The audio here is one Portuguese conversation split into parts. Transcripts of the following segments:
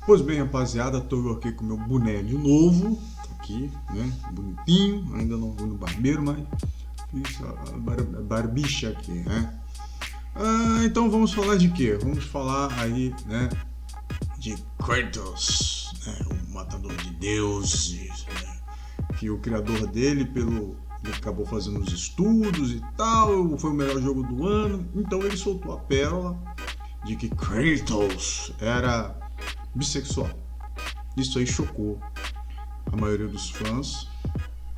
Pois bem, rapaziada, tô aqui com meu boné de novo, aqui, né, bonitinho, ainda não vou no barbeiro, mas fiz a barbicha aqui, né. Então vamos falar de quê? Vamos falar aí, né, de Kratos, né, o matador de deuses, né, que o criador dele, ele acabou fazendo os estudos e tal, foi o melhor jogo do ano, então ele soltou a pérola de que Kratos era bissexual. Isso aí chocou a maioria dos fãs,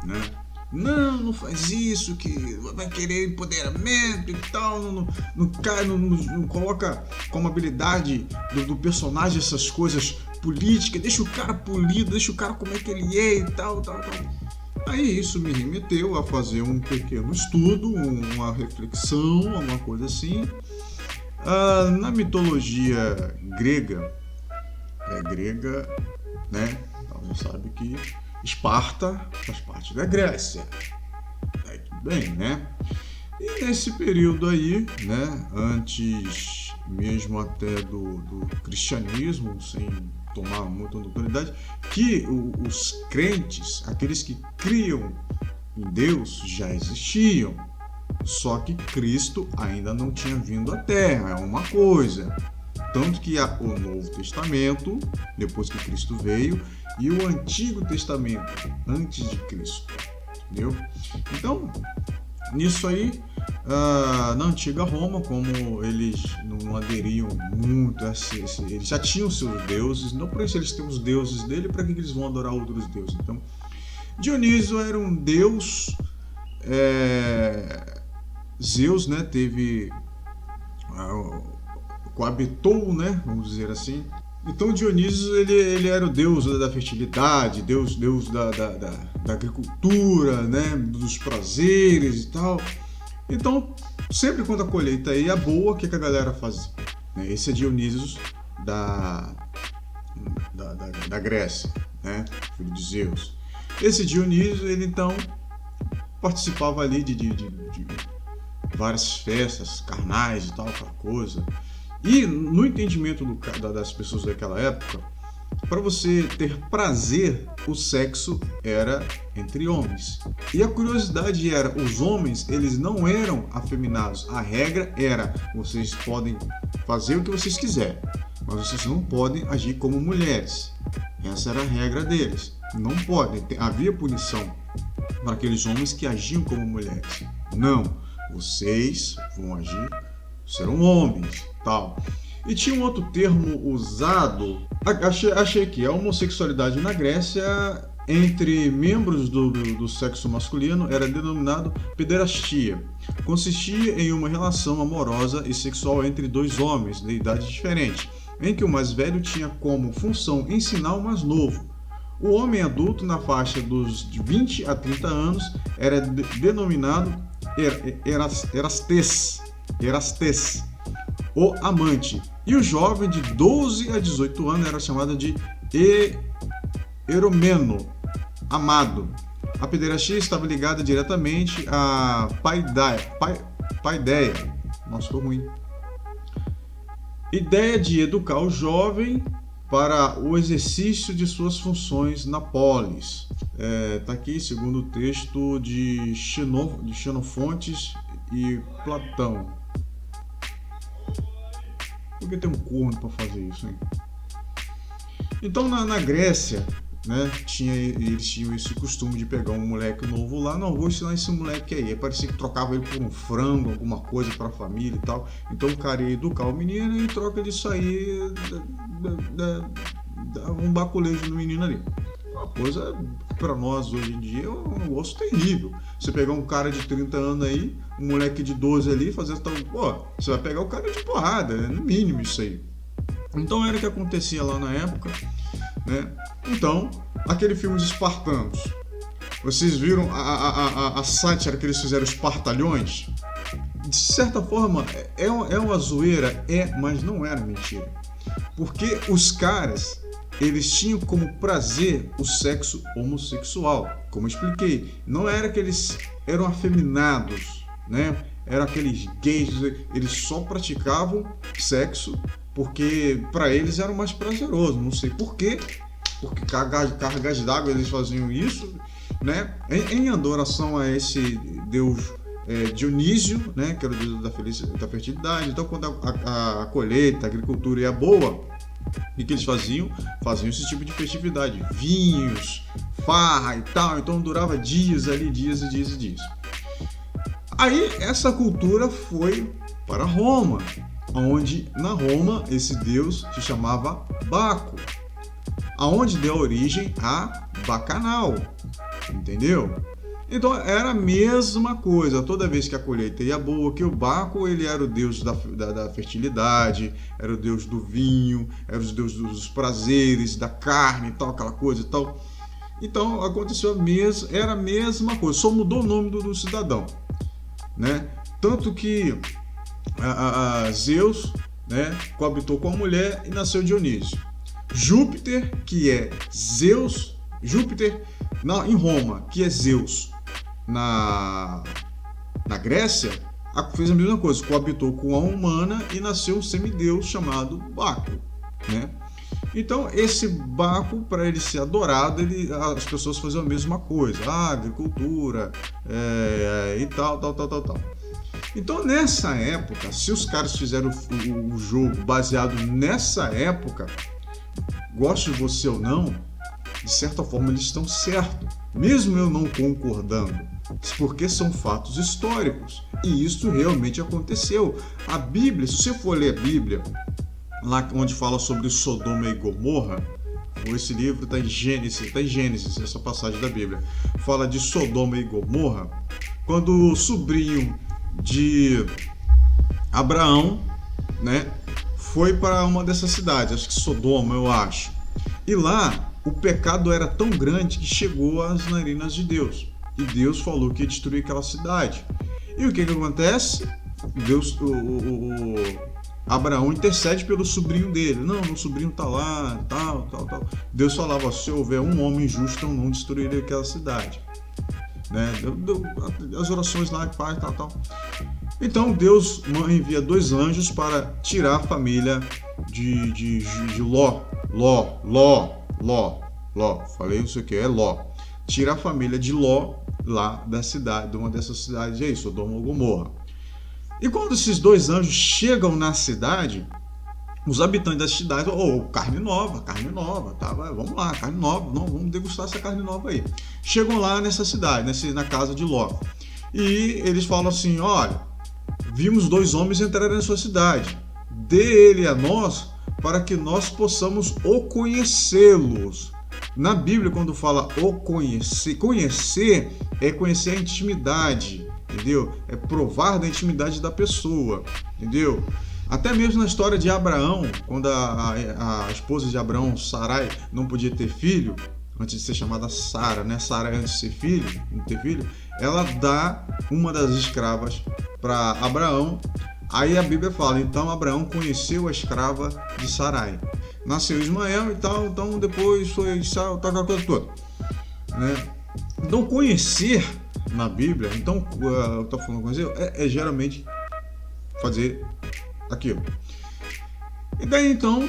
né? Não faz isso, que vai querer empoderamento e tal, não coloca como habilidade do personagem essas coisas políticas, deixa o cara polido, deixa o cara como é que ele é e tal. Aí isso me remeteu a fazer um pequeno estudo, uma reflexão, alguma coisa assim. Na mitologia grega, né? Então já sabe que Esparta faz parte da Grécia. Aí tudo bem, né? E nesse período aí, né? Antes mesmo até do cristianismo, sem tomar muita autoridade, que os crentes, aqueles que criam em Deus, já existiam. Só que Cristo ainda não tinha vindo à Terra, é uma coisa. Tanto que há o Novo Testamento, depois que Cristo veio, e o Antigo Testamento, antes de Cristo. Entendeu? Então, nisso aí, na antiga Roma, como eles não aderiam muito a eles já tinham seus deuses, não por isso eles têm os deuses dele, para que eles vão adorar outros deuses? Então, Dionísio era um deus, Zeus, né, coabitou, né, vamos dizer assim. Então Dionísio ele era o deus da fertilidade, deus da agricultura, né, dos prazeres e tal. Então sempre quando a colheita ia boa, o que a galera fazia? Esse é Dionísio da Grécia, né, filho de Zeus. Esse Dionísio ele então participava ali de várias festas carnais e tal, aquela coisa. E no entendimento das pessoas daquela época, para você ter prazer, o sexo era entre homens. E a curiosidade era, os homens, eles não eram afeminados. A regra era, vocês podem fazer o que vocês quiserem, mas vocês não podem agir como mulheres. Essa era a regra deles. Não podem. Havia punição para aqueles homens que agiam como mulheres. Não, vocês vão agir, serão homens, tal. E tinha um outro termo usado, achei que a homossexualidade na Grécia entre membros do sexo masculino era denominado pederastia. Consistia em uma relação amorosa e sexual entre dois homens de idade diferente, em que o mais velho tinha como função ensinar o mais novo. O homem adulto na faixa dos 20 a 30 anos era denominado Erastes, o amante. E o jovem de 12 a 18 anos era chamado de eromeno, amado. A pederastia estava ligada diretamente à paideia. Nossa, ficou ruim. Ideia de educar o jovem para o exercício de suas funções na polis. Tá aqui, segundo o texto de Xenofontes e Platão. Por que tem um corno para fazer isso, hein? Então, na Grécia, né, eles tinham esse costume de pegar um moleque novo lá, não, vou ensinar esse moleque aí. Parecia que trocava ele por um frango, alguma coisa para a família e tal. Então o cara ia educar o menino e em troca disso aí dava um baculejo no menino ali. Uma coisa que para nós hoje em dia é um negócio terrível. Você pegar um cara de 30 anos aí, um moleque de 12 ali, fazendo tal, pô, você vai pegar o cara de porrada, no mínimo isso aí. Então era o que acontecia lá na época, né? Então, aquele filme dos espartanos, vocês viram a sátira que eles fizeram, os Espartalhões? De certa forma, é uma zoeira, mas não era mentira. Porque os caras, eles tinham como prazer o sexo homossexual, como eu expliquei. Não era que eles eram afeminados, né? Eram aqueles gays, eles só praticavam sexo porque para eles era mais prazeroso, não sei por quê, porque cargas d'água eles faziam isso, né, em adoração a esse deus Dionísio, né, que era o deus da fertilidade. Então, quando a colheita, a agricultura ia boa, o que eles faziam? Faziam esse tipo de festividade, vinhos, farra e tal. Então durava dias ali, dias e dias e dias. Aí essa cultura foi para Roma, onde na Roma esse deus se chamava Baco, aonde deu origem a Bacanal, entendeu? Então era a mesma coisa, toda vez que a colheita ia boa, que o Baco ele era o deus da fertilidade, era o deus do vinho, era o deus dos prazeres, da carne e tal, aquela coisa e tal. Então aconteceu era a mesma coisa, só mudou o nome do cidadão, né? Tanto que Zeus, né, coabitou com a mulher e nasceu Dionísio. Júpiter, que é Zeus, em Roma, que é Zeus, na Grécia, fez a mesma coisa, coabitou com a humana e nasceu um semideus chamado Baco, né? Então esse Baco, para ele ser adorado, as pessoas faziam a mesma coisa, agricultura e tal. Então nessa época, se os caras fizeram o jogo baseado nessa época, goste você ou não, de certa forma eles estão certos, mesmo eu não concordando, porque são fatos históricos e isso realmente aconteceu. A Bíblia, se você for ler a Bíblia, lá onde fala sobre Sodoma e Gomorra, esse livro está em Gênesis, essa passagem da Bíblia, fala de Sodoma e Gomorra, quando o sobrinho de Abraão, né, foi para uma dessas cidades, acho que Sodoma, eu acho, e lá o pecado era tão grande que chegou às narinas de Deus. E Deus falou que ia destruir aquela cidade. E o que acontece? Abraão intercede pelo sobrinho dele. Não, meu sobrinho está lá, tal. Deus falava, se houver um homem justo, eu não destruirei aquela cidade. Né? As orações lá, pai, tal. Então Deus envia 2 anjos para tirar a família de Ló. Falei isso aqui, é Ló. Tira a família de Ló lá da cidade, de uma dessas cidades aí, Sodoma ou Gomorra. E quando esses 2 anjos chegam na cidade, os habitantes da cidade, carne nova, tá? Vamos lá, carne nova, não, vamos degustar essa carne nova aí. Chegam lá nessa cidade, na casa de Ló. E eles falam assim, olha, vimos 2 homens entrarem na sua cidade, dê ele a nós, para que nós possamos o conhecê-los. Na Bíblia, quando fala o conhecer é conhecer a intimidade, entendeu? É provar da intimidade da pessoa, entendeu? Até mesmo na história de Abraão, quando a esposa de Abraão, Sarai, não podia ter filho, antes de ser chamada Sara, né? Sarai antes de não ter filho, ela dá uma das escravas para Abraão. Aí a Bíblia fala, então Abraão conheceu a escrava de Sarai. Nasceu Ismael e tal, então depois foi Isaú, aquela coisa toda. Né? Então conhecer na Bíblia, então eu estou falando com você, é geralmente fazer aquilo. E daí então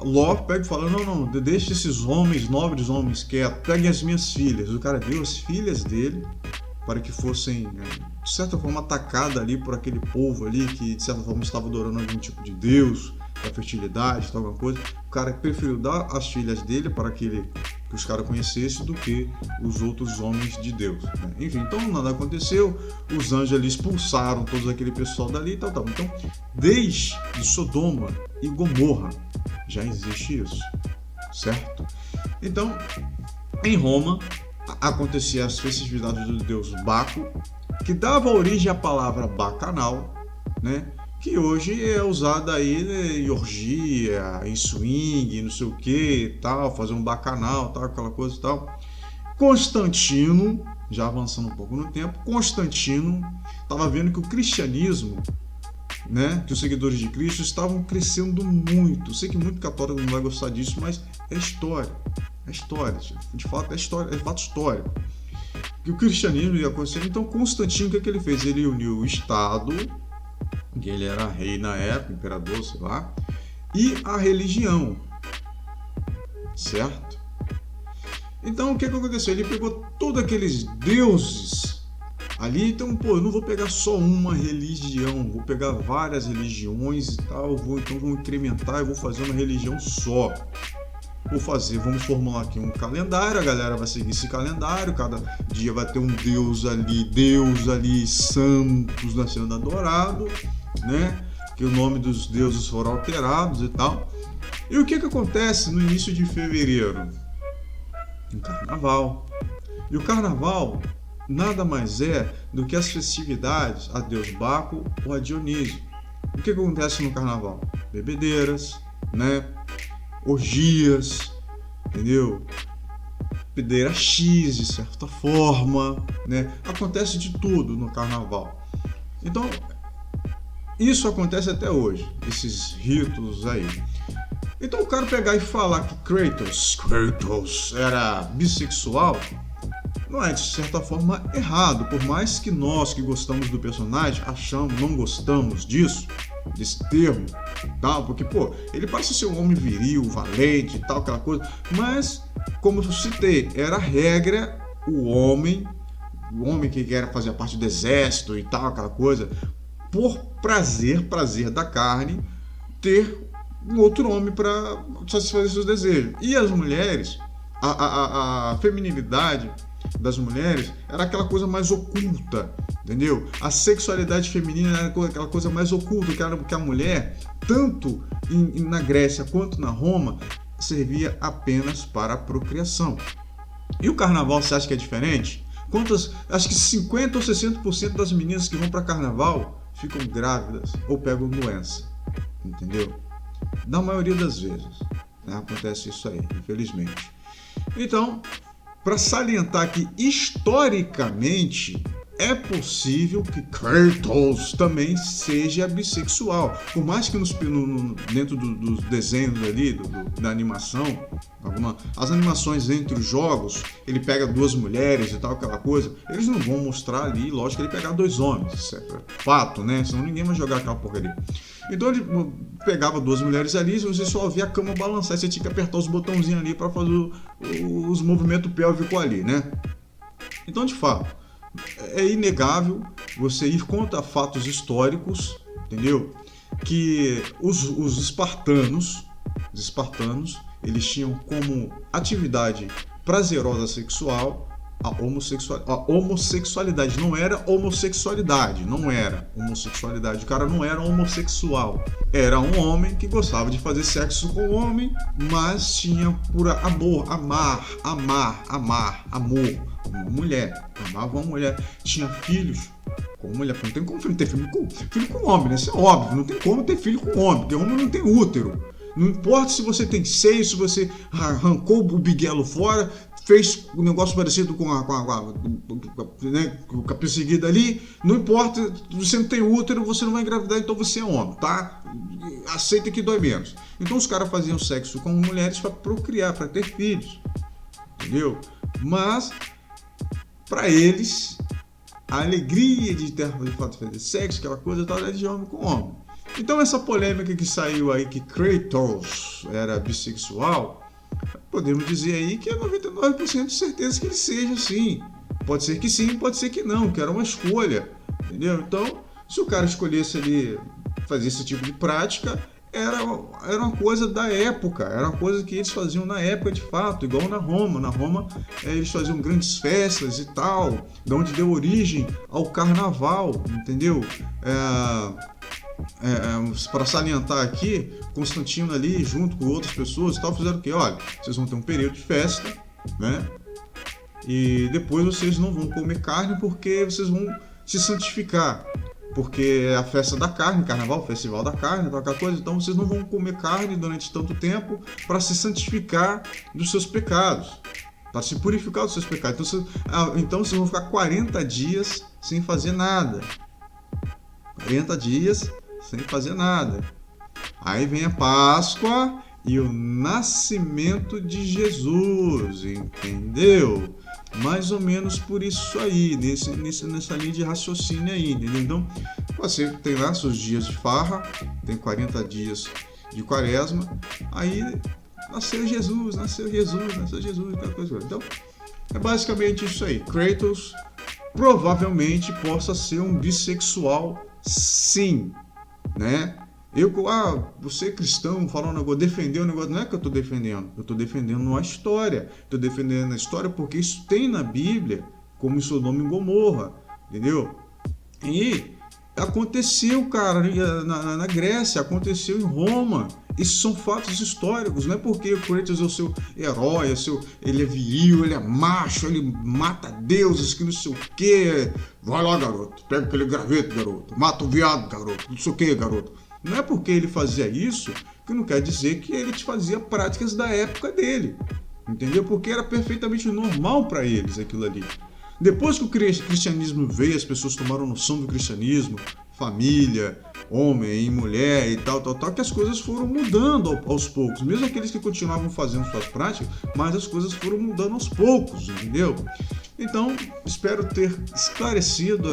Ló pega e fala, não, deixe esses homens, nobres homens quietos, peguem as minhas filhas. O cara deu as filhas dele para que fossem, de certa forma, atacadas ali por aquele povo ali que, de certa forma, estava adorando algum tipo de Deus, da fertilidade, tal, alguma coisa. O cara preferiu dar as filhas dele para que os caras conhecessem do que os outros homens de Deus. Né? Enfim, então nada aconteceu, os anjos ali expulsaram todo aquele pessoal dali e tal. Então, desde Sodoma e Gomorra já existe isso, certo? Então, em Roma, acontecia as festividades do deus Baco, que dava origem à palavra bacanal, né? Que hoje é usada aí em orgia, em swing, não sei o que, tal, fazer um bacanal, tal, aquela coisa e tal. Constantino, já avançando um pouco no tempo, Constantino estava vendo que o cristianismo, né, que os seguidores de Cristo estavam crescendo muito. Sei que muito católico não vai gostar disso, mas é história. É história, de fato é história, é fato histórico. Que o cristianismo ia acontecer. Então Constantino, o que ele fez? Ele uniu o Estado, que ele era rei na época, imperador, sei lá, e a religião, certo? Então, o que aconteceu? Ele pegou todos aqueles deuses ali, então, eu não vou pegar só uma religião, vou pegar várias religiões e tal, vou incrementar, eu vou fazer uma religião só. Vamos formular aqui um calendário, a galera vai seguir esse calendário, cada dia vai ter um deus ali, santos sendo adorado, né? Que o nome dos deuses foram alterados e tal. E o que acontece no início de fevereiro? Um carnaval. E o carnaval nada mais é do que as festividades a deus Baco ou a Dionísio. O que acontece no carnaval? Bebedeiras, né? Orgias, entendeu? Bebedeira X, de certa forma, né? Acontece de tudo no carnaval. Então, isso acontece até hoje, esses ritos aí. Então, o cara pegar e falar que Kratos era bissexual, não é, de certa forma, errado. Por mais que nós que gostamos do personagem não gostamos desse termo, tal, porque, ele parece ser um homem viril, valente e tal, aquela coisa, mas, como eu citei, era a regra, o homem que quer fazer parte do exército e tal, aquela coisa, por prazer da carne, ter um outro homem para satisfazer seus desejos. E as mulheres, a feminilidade das mulheres era aquela coisa mais oculta, entendeu? A sexualidade feminina era aquela coisa mais oculta, que a mulher, tanto na Grécia quanto na Roma, servia apenas para a procriação. E o carnaval, você acha que é diferente? Acho que 50% ou 60% das meninas que vão para carnaval ficam grávidas ou pegam doença, entendeu? Na maioria das vezes, né? Acontece isso aí, infelizmente. Então, para salientar que historicamente é possível que Kratos também seja bissexual. Por mais que dentro dos desenhos ali, da animação, as animações entre os jogos, ele pega duas mulheres e tal, aquela coisa, eles não vão mostrar ali, lógico, ele pegar dois homens, isso é fato, né? Senão ninguém vai jogar aquela porcaria. Então ele pegava duas mulheres ali e você só via a cama balançar, você tinha que apertar os botãozinhos ali para fazer os movimentos pélvicos ali, né? Então, de fato, é inegável você ir contra fatos históricos, entendeu? Que os espartanos, eles tinham como atividade prazerosa sexual a homossexualidade. Não era homossexualidade, o cara não era homossexual, era um homem que gostava de fazer sexo com o homem, mas tinha por amor, uma mulher, amava uma mulher, tinha filhos com mulher. Não tem como ter filho com homem, né? Isso é óbvio, não tem como ter filho com homem, porque homem não tem útero. Não importa se você tem seio, se você arrancou o biguelo fora, fez um negócio parecido com a perseguida ali, não importa, você não tem útero, você não vai engravidar, então você é homem, tá? Aceita que dói menos. Então os caras faziam sexo com mulheres para procriar, para ter filhos, entendeu? Mas para eles, a alegria de fato fazer sexo, aquela coisa, tal, era de homem com homem. Então essa polêmica que saiu aí que Kratos era bissexual, podemos dizer aí que é 99% de certeza que ele seja assim. Pode ser que sim, pode ser que não, que era uma escolha, entendeu? Então, se o cara escolhesse ali fazer esse tipo de prática, era uma coisa da época, era uma coisa que eles faziam na época de fato, igual na Roma. Na Roma eles faziam grandes festas e tal, de onde deu origem ao carnaval, entendeu? Para salientar aqui, Constantino ali, junto com outras pessoas e tal, fizeram o quê? Olha, vocês vão ter um período de festa, né? E depois vocês não vão comer carne porque vocês vão se santificar. Porque é a festa da carne, carnaval, festival da carne, qualquer coisa, então vocês não vão comer carne durante tanto tempo para se santificar dos seus pecados, para se purificar dos seus pecados. Então vocês vão ficar 40 dias sem fazer nada. 40 dias sem fazer nada. Aí vem a Páscoa e o nascimento de Jesus, entendeu? mais ou menos por isso aí, nessa linha de raciocínio aí, entendeu? Então, você tem lá seus dias de farra, tem 40 dias de quaresma, aí nasceu Jesus, aquela coisa. Então, é basicamente isso aí. Kratos provavelmente possa ser um bissexual, sim, né? Você é cristão, falar um negócio, defender um negócio, não é que eu estou defendendo a história. Estou defendendo a história porque isso tem na Bíblia, como em Sodoma e Gomorra, entendeu? E aconteceu, cara, na Grécia, aconteceu em Roma. Isso são fatos históricos, não é porque o Kratos é o seu herói, ele é viril, ele é macho, ele mata deuses, que não sei o que. Vai lá, garoto, pega aquele graveto, garoto, mata o viado, garoto, não sei o que, garoto. Não é porque ele fazia isso que não quer dizer que ele fazia práticas da época dele, entendeu? Porque era perfeitamente normal para eles aquilo ali. Depois que o cristianismo veio, as pessoas tomaram noção do cristianismo, família, homem e mulher e tal, que as coisas foram mudando aos poucos. Mesmo aqueles que continuavam fazendo suas práticas, mas as coisas foram mudando aos poucos, entendeu? Então, espero ter esclarecido,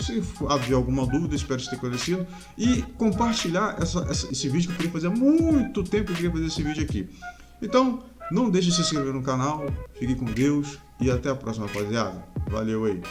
se havia alguma dúvida, espero ter esclarecido, e compartilhar esse vídeo que eu queria fazer há muito tempo que eu queria fazer esse vídeo aqui. Então, não deixe de se inscrever no canal, fique com Deus e até a próxima, rapaziada. Valeu aí!